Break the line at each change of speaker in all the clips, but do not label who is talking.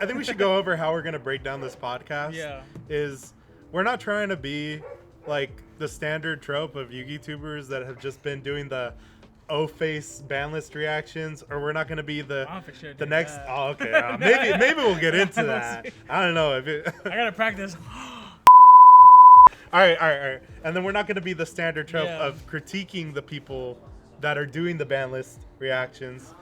I think we should go over how we're gonna break down this podcast.
Yeah.
Is we're not trying to be like the standard trope of YuGiTubers that have just been doing the O-face ban list reactions, or we're not gonna be the next.
That.
Oh, okay. Maybe we'll get into that. I don't know if it.
I gotta practice.
All right. And then we're not gonna be the standard trope of critiquing the people that are doing the ban list reactions.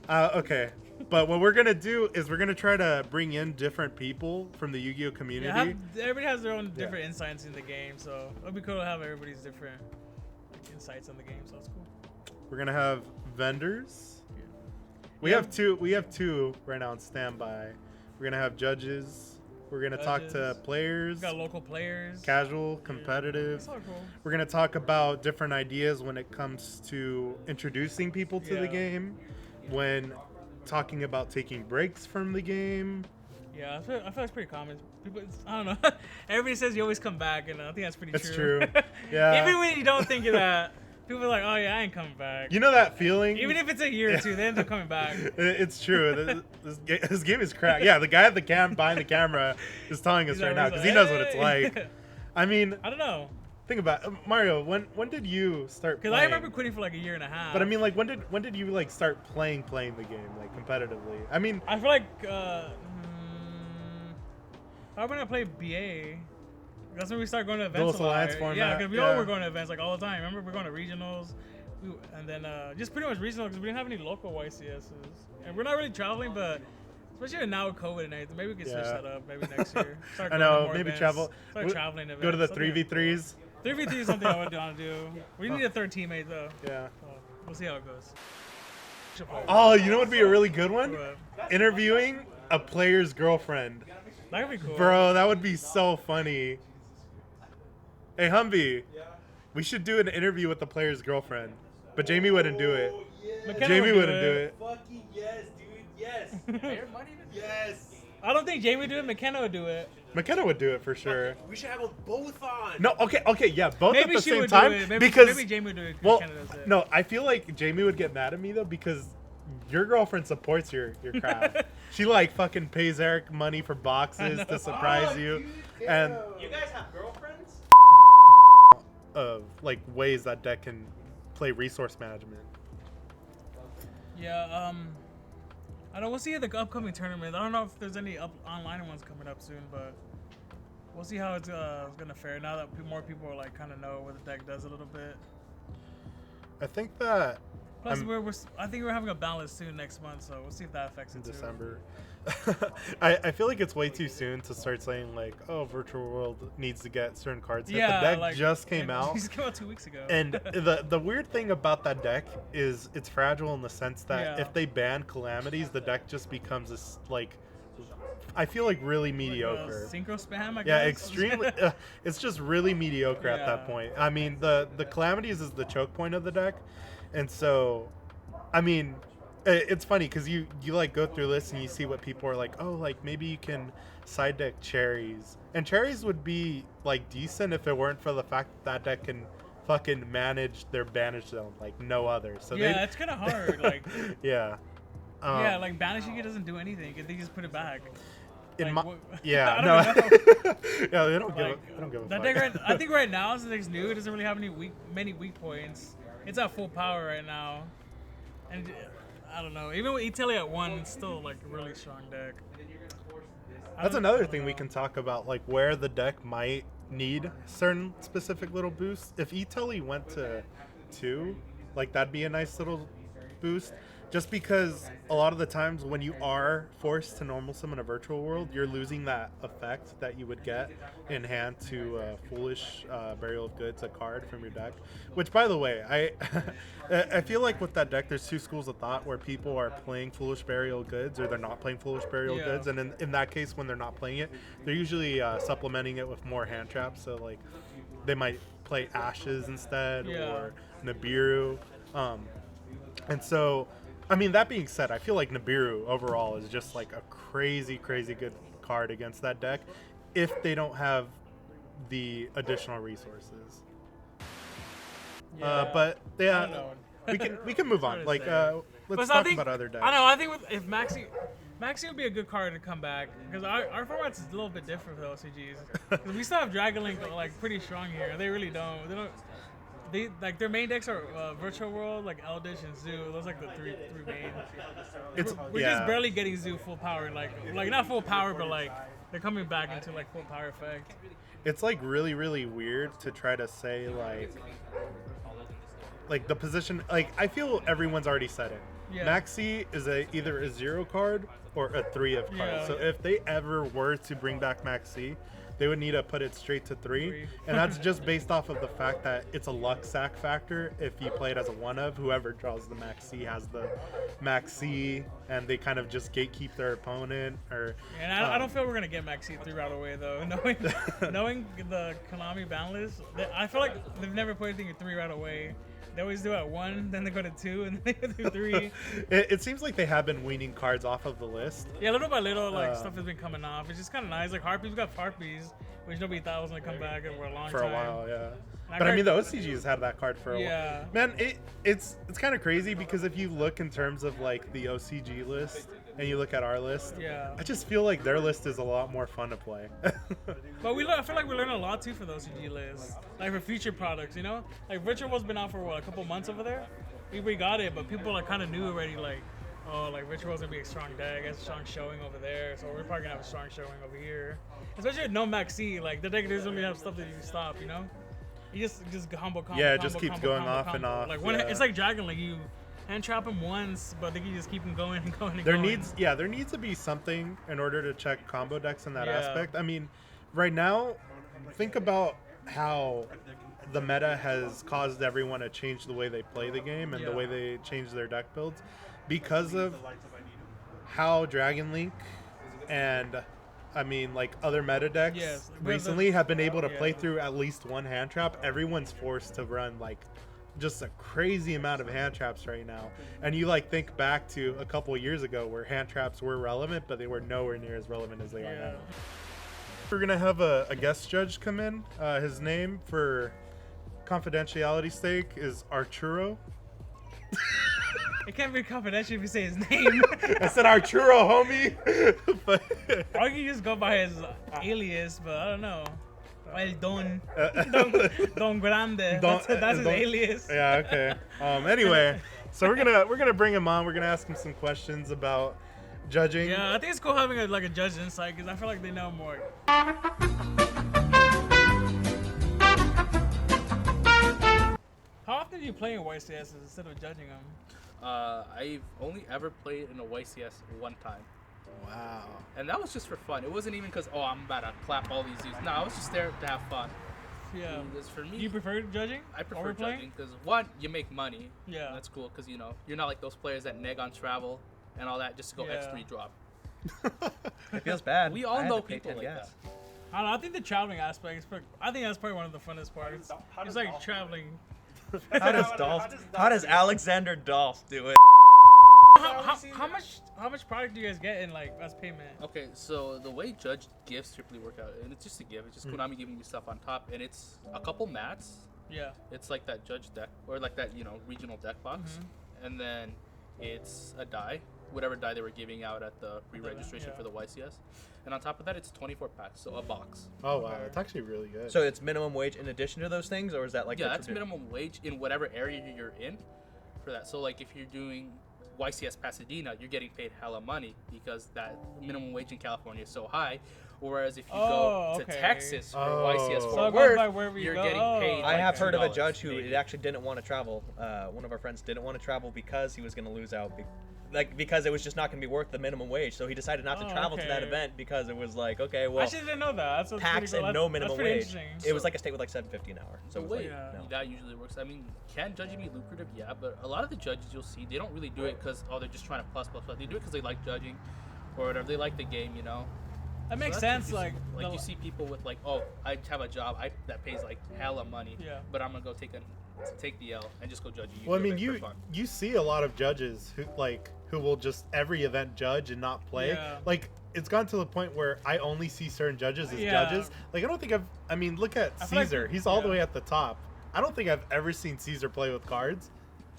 Okay. But what we're going to do is we're going to try to bring in different people from the Yu-Gi-Oh community.
Yeah, everybody has their own different insights in the game, so it'll be cool to have everybody's different insights on the game, so that's cool.
We're going to have vendors. Yeah. We have two right now on standby. We're going to have judges. We're going to talk to players.
We got local players.
Casual, competitive.
That's all cool.
We're going to talk about different ideas when it comes to introducing people to the game. When talking about taking breaks from the game.
Yeah, I feel it's pretty common. People, I don't know. Everybody says you always come back, and I think that's pretty
true.
That's true.
Yeah.
Even when you don't think of that, people are like, "Oh yeah, I ain't coming back."
You know that feeling?
Even if it's a year or two, they end up coming back.
It's true. This game is cracked. Yeah, the guy at the behind the camera is telling us right now because he knows what it's like. I mean,
I don't know.
Think about it. Mario. When did you start playing?
Because I remember quitting for like a year and a half.
But I mean, like, when did you like start playing the game like competitively? I mean,
I feel like when I played BA, that's when we started going to events.
Dual Alliance format.
Yeah, because we all were going to events like all the time. Remember, we're going to regionals, and then just pretty much regional because we didn't have any local YCSs, and we're not really traveling, but. Especially now with COVID and everything, maybe we can switch that up. Maybe next year.
I know. Maybe travel.
Start traveling events.
Go to the 3v3s.
3v3 is something I would want to do. We need a third teammate though.
Yeah.
So we'll see how it goes.
Oh, you know what would be a really good one? Interviewing a player's girlfriend.
That would be cool.
Bro, that would be so funny. Hey, Humvee. We should do an interview with the player's girlfriend. But Jamie wouldn't do it. Jamie wouldn't do it.
Fucking yes, dude. Yes. Yes.
I don't think Jamie would do it. McKenna would do it.
McKenna would do it for sure.
We should have them both on.
No, okay, yeah, both
Maybe
at the
she
same
would
time.
do it. Maybe Jamie would do it.
Well,
McKenna does it.
no, I feel like Jamie would get mad at me though because your girlfriend supports your craft. She like fucking pays Eric money for boxes to surprise you, and
you guys have girlfriends?
Of like ways that deck can play resource management.
Yeah, I don't. We'll see the upcoming tournament. I don't know if there's any online ones coming up soon, but we'll see how it's gonna fare now that more people are like kind of know what the deck does a little bit.
I think that.
Plus, I think we're having a balance soon next month, so we'll see if that affects it
in
too.
December. I feel like it's way too soon to start saying like, oh, Virtual World needs to get certain cards.
Yeah,
the deck
like,
just came out.
It just came out 2 weeks ago.
And the weird thing about that deck is it's fragile in the sense that if they ban Calamities, the deck just becomes this like, I feel like really mediocre.
Synchro spam, I guess.
Yeah, extremely. It's just really mediocre at that point. I mean, the Calamities is the choke point of the deck, and so, I mean. It's funny because you like go through lists and you see what people are like, oh, like maybe you can side deck cherries, and cherries would be like decent if it weren't for the fact that deck can fucking manage their banish zone like no other. So
yeah, it's kind of hard. Like
yeah,
like banishing it doesn't do anything. They just put it back.
In
like,
yeah,
no.
Yeah, they don't give a
that fuck. I think right now since it's new, it doesn't really have many weak points. It's at full power right now, and. I don't know. Even with Italy at 1, it's still like a really strong deck.
That's another thing we can talk about, like where the deck might need certain specific little boosts. If Italy went to 2, like that'd be a nice little boost. Just because a lot of the times when you are forced to normal summon a virtual world, you're losing that effect that you would get in hand to Foolish Burial of Goods, a card from your deck. Which, by the way, I feel like with that deck, there's two schools of thought where people are playing Foolish Burial of Goods or they're not playing Foolish Burial of Goods. And in that case, when they're not playing it, they're usually supplementing it with more hand traps. So, like, they might play Ashes instead or Nibiru. And so... I mean, that being said, I feel like Nibiru overall is just like a crazy good card against that deck if they don't have the additional resources.
Yeah.
But yeah, we can move on. Like, let's talk about other decks.
I know. I think if Maxi, Maxi would be a good card to come back because our format's a little bit different for the OCGs. 'Cause we still have Dragon Link like pretty strong here. They really don't. They like their main decks are Virtual World, like Eldritch and Zoo. Those like the three main. We're just barely getting Zoo full power, like not full power, but like they're coming back into like full power effect.
It's like really, really weird to try to say like the position. Like I feel everyone's already said it.
Yeah.
Maxi is either a 0 card or a 3 of cards.
Yeah.
So if they ever were to bring back Maxi, they would need to put it straight to 3. And that's just based off of the fact that it's a luck sack factor. If you play it as a 1 of, whoever draws the Maxi has the Maxi, and they kind of just gatekeep their opponent.
And I don't feel we're gonna get Maxi 3 right away though. Knowing the Konami ban list, I feel like they've never put anything at 3 right away. They always do it at 1, then they go to 2, and then they go to 3.
It seems like they have been weaning cards off of the list.
Yeah, little by little, like stuff has been coming off. It's just kind of nice. Like Harpies, we got Harpies, which nobody thought was gonna come back for a long time.
For a while, yeah. But I mean, the OCGs had that card for a while. Man, it's kind of crazy because if you look in terms of like the OCG list and you look at our list, I just feel like their list is a lot more fun to play.
But I feel like we learned a lot too for the OCG list, like for future products, you know. Like Virtual World's been out for a couple months over there. We got it, but people like kind of knew already, like, oh, like Virtual World's gonna be a strong deck, a strong showing over there, so we're probably gonna have a strong showing over here. Especially with no Maxi, like the deck doesn't really have stuff that you can stop, you know. You just combo.
Yeah, it just keeps going off and off.
Like it's like Dragon, like you hand trap him once, but they can just keep him going and going and
there
going.
There needs to be something in order to check combo decks in that aspect. I mean, right now, think about how the meta has caused everyone to change the way they play the game and the way they change their deck builds because of how Dragon Link and I mean, like other meta decks recently have been able to play through at least one hand trap. Everyone's forced to run like just a crazy amount of hand traps right now. And you like think back to a couple of years ago where hand traps were relevant, but they were nowhere near as relevant as they are now. We're gonna have a guest judge come in. His name for confidentiality sake is Arturo.
It can't be confidential if you say his name.
I said Arturo, homie. But
or you can just go by his alias, but I don't know. El Don. Don Grande. That's his alias.
Yeah, okay. Anyway, so we're gonna bring him on. We're gonna ask him some questions about judging.
Yeah, I think it's cool having a judge insight because I feel like they know more. How often do you play in YCS instead of judging them?
I've only ever played in a YCS one time.
Wow.
And that was just for fun. It wasn't even because, I'm about to clap all these dudes. No, I was just there to have fun.
Yeah.
Because for me,
you prefer judging?
I prefer judging because, one, you make money. Yeah. That's cool because, you're not like those players that neg on travel and all that just to go X3 drop.
It feels bad.
We all know people like that.
I don't know. I think the traveling aspect I think that's probably one of the funnest parts. It's like traveling.
How does Alexander Dolph do it?
How much product do you guys get in as payment?
Okay, so the way judge gifts typically work out, and it's just a gift. It's just Konami giving you stuff on top, and it's a couple mats.
Yeah.
It's like that judge deck or like that regional deck box, and then it's a die, whatever die they were giving out at the pre-registration for the YCS, and on top of that it's 24 packs, so a box.
Oh wow, it's actually really good.
So it's minimum wage in addition to those things, or is that like
that's minimum wage in whatever area you're in for that. So like if you're doing YCS Pasadena, you're getting paid hella money because that minimum wage in California is so high. Whereas if you go to Texas for YCS Fort Worth, you're getting paid.
I have heard of a judge who actually didn't want to travel. One of our friends didn't want to travel because he was going to lose out. Because it was just not going to be worth the minimum wage, so he decided not to travel to that event because it was like, okay, well,
I actually didn't know that. That's
tax and no minimum wage. It was
so,
like a state with like $7.50 an hour.
So that usually works. I mean, can judging be lucrative? Yeah, but a lot of the judges you'll see, they don't really do it because they're just trying to plus. They do it because they like judging or whatever. They like the game,
That makes sense. Like
you see people with I have a job that pays like hella money, but I'm gonna go take the L and just go judge you.
Well, I mean, you see a lot of judges who will just every event judge and not play. Like it's gone to the point where I only see certain judges as judges. Like I don't think look at Caesar. He's all the way at the top. I don't think I've ever seen Caesar play with cards.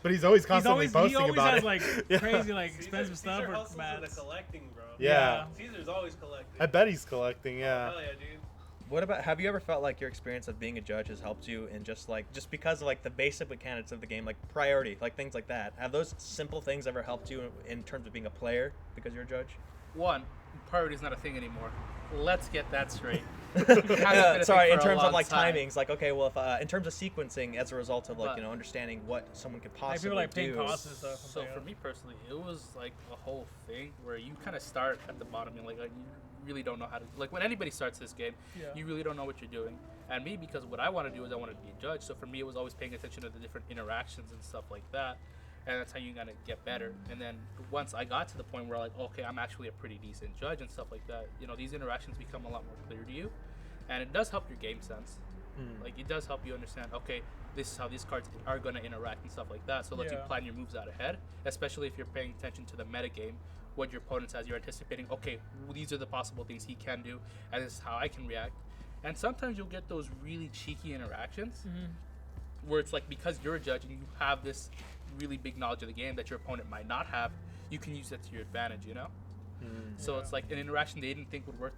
But he's always constantly
he
posting
always
about
has
it.
like
Yeah.
crazy like expensive stuff
Caesar
or
hustles with the
mats.
collecting, bro.
Yeah.
Caesar's always collecting.
I bet he's collecting. Yeah.
Hell yeah, dude.
What about, have you ever felt like your experience of being a judge has helped you in just because of like the basic mechanics of the game, like priority, like things like that? Have those simple things ever helped you in terms of being a player because you're a judge?
One, priority is not a thing anymore. Let's get that straight.
Sorry, in terms of
long
like
time.
timings, like okay, well, if in terms of sequencing as a result of like
But-
understanding what someone could
Like
possibly
people like paying
do.
costs and stuff.
So for me personally, it was like a whole thing where you kind of start at the bottom and like you really don't know how to, like when anybody starts this game,
Yeah.
you really don't know what you're doing. And me, because what I want to do is I want to be a judge. So for me, it was always paying attention to the different interactions and stuff like that. And that's how you gotta get better. And then once I got to the point where like, okay, I'm actually a pretty decent judge and stuff like that, these interactions become a lot more clear to you. And it does help your game sense. Like it does help you understand, okay, this is how these cards are going to interact and stuff like that. So let you
Yeah.
plan your moves out ahead, especially if you're paying attention to the meta game, what your opponent says. You're anticipating, okay, well, these are the possible things he can do, and this is how I can react. And sometimes you'll get those really cheeky interactions where it's like, because you're a judge and you have this really big knowledge of the game that your opponent might not have, you can use that to your advantage, So it's like an interaction they didn't think would work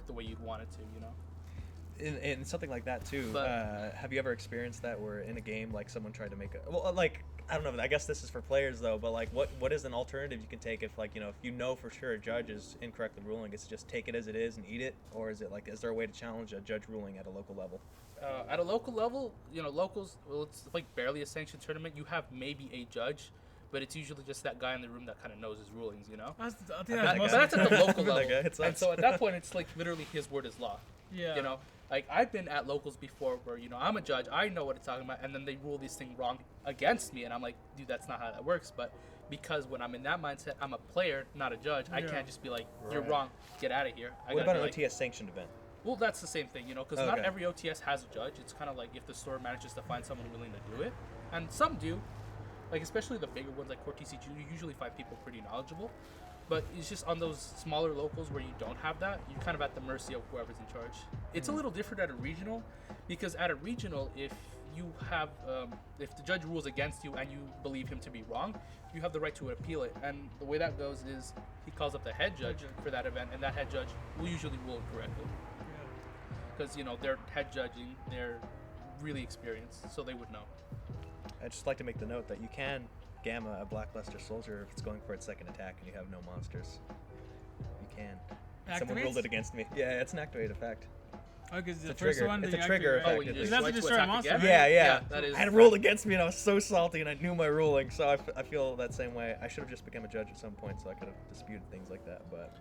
the way you'd want it to,
In something like that too,
But-
have you ever experienced that where in a game like someone tried to make like I don't know, I guess this is for players though, but like what is an alternative you can take if like if you know for sure a judge is incorrectly ruling? Is it just take it as it is and eat it, or is it like, is there a way to challenge a judge ruling at a local level?
At a local level, locals, well, it's like barely a sanctioned tournament. You have maybe a judge, but it's usually just that guy in the room that kind of knows his rulings,
I think
I've
that's
been
most
But that's at the local
That
level.
guy, it
And
sucks.
so at that point, it's like literally his word is law.
yeah.
Like I've been at locals before where, I'm a judge, I know what it's talking about, and then they rule this thing wrong against me, and I'm like, dude, that's not how that works. But because when I'm in that mindset, I'm a player, not a judge. I
Yeah.
can't just be like, you're
Right.
wrong, get out of here. I
What
gotta
about an
be like,
OTS sanctioned event?
well, that's the same thing, because not
Okay.
every OTS has a judge. It's kind of like if the store manages to find someone willing to do it, and some do, like especially the bigger ones like Core TCG, you usually find people pretty knowledgeable. But it's just on those smaller locals where you don't have that, you're kind of at the mercy of whoever's in charge. It's a little different at a regional, because at a regional, if you have, if the judge rules against you and you believe him to be wrong, you have the right to appeal it. And the way that goes is he calls up the head judge for that event, and that head judge will usually rule correctly. Because, they're head judging, they're really experienced, so they would know.
I'd just like to make the note that you can gamma a Blackluster soldier if it's going for its second attack and you have no monsters. You can. Someone
Activates?
ruled it against me. Yeah, it's an activated effect.
Oh, because the
a
first
trigger.
one
It's
that
a
you
trigger
activate.
Oh, when you
effectively.
You have to
switch
destroy a
attack
monster,
again?
right?
Yeah.
that is.
I had ruled against me and I was so salty and I knew my ruling, so I feel that same way. I should have just become a judge at some point so I could have disputed things like that, but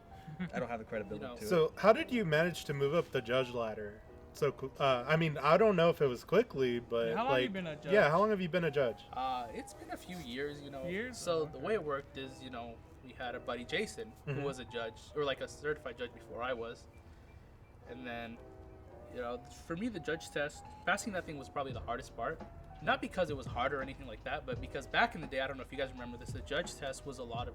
I don't have the credibility to it.
So how did you manage to move up the judge ladder? So I mean, I don't know if it was quickly, but
How long have you been a judge?
Yeah, how long have you been a judge?
It's been a few years,
Years?
So
Oh,
the way it worked is, we had a buddy Jason who was a judge, or like a certified judge before I was, and then, for me the judge test, passing that thing was probably the hardest part. Not because it was hard or anything like that, but because back in the day, I don't know if you guys remember this, the judge test was a lot of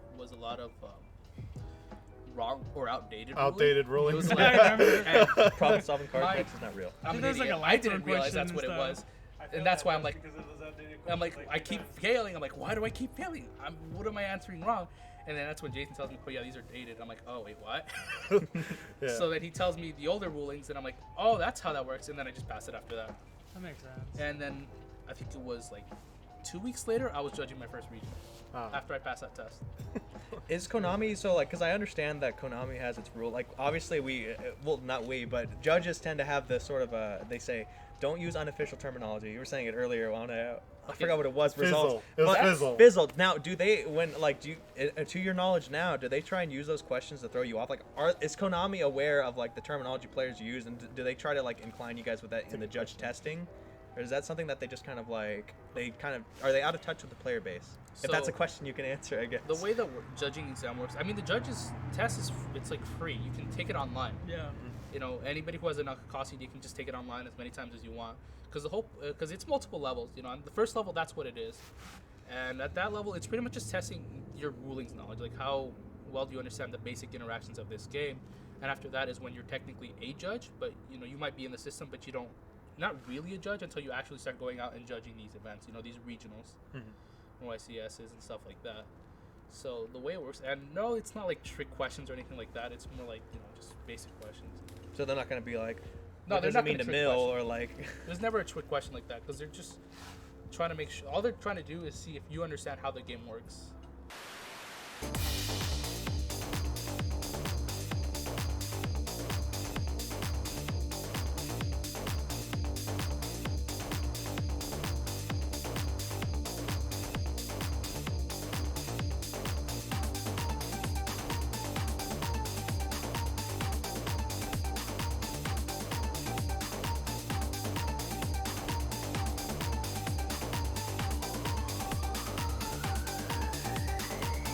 wrong or outdated.
Outdated
ruling.
rulings.
It was
I remember.
and
Problem solving card
My-
decks is not real.
I'm an
There's like
idiot.
a
I didn't
lifetime
realize that's
question
what it
and
was.
I feel
And that's
that
why I'm
that's
like,
because of those outdated
I'm like,
questions,
I keep failing. I'm like, why do I keep failing? What am I answering wrong? And then that's when Jason tells me, oh yeah, these are dated. I'm like, oh wait, what?
Yeah.
So then he tells me the older rulings, and I'm like, oh, that's how that works. And then I just pass it after that.
That makes sense.
And then I think it was like 2 weeks later, I was judging my first region
Ah.
after I passed that test.
Is Konami, so like, because I understand that Konami has its rule, like obviously well not we, but judges tend to have the sort of they say don't use unofficial terminology. You were saying it earlier on I forgot what it was.
Fizzle.
Results.
It was
But-
fizzle.
Fizzled. Now, do they to your knowledge now, do they try and use those questions to throw you off? Like, is Konami aware of like the terminology players use, and do they try to like incline you guys with that in the judge testing? Or is that something that they just kind of are they out of touch with the player base? If that's a
So,
question you can answer, I guess.
The way the judging exam works, I mean, the judges test it's like free. You can take it online.
Yeah.
Anybody who has an Akakasi, you can just take it online as many times as you want. Because it's multiple levels. On the first level, that's what it is. And at that level, it's pretty much just testing your rulings knowledge, like how well do you understand the basic interactions of this game. And after that is when you're technically a judge, but you might be in the system, but you don't not really a judge until you actually start going out and judging these events. You know, these regionals, YCSs and stuff like that. So the way it works, and no, it's not like trick questions or anything like that. It's more like, you know, just basic questions.
So they're not gonna be like,
No,
what
they're
does
not
it mean
gonna
to
trick
mill
question.
or like.
There's never a trick question like that because they're just trying to make sure. All they're trying to do is see if you understand how the game works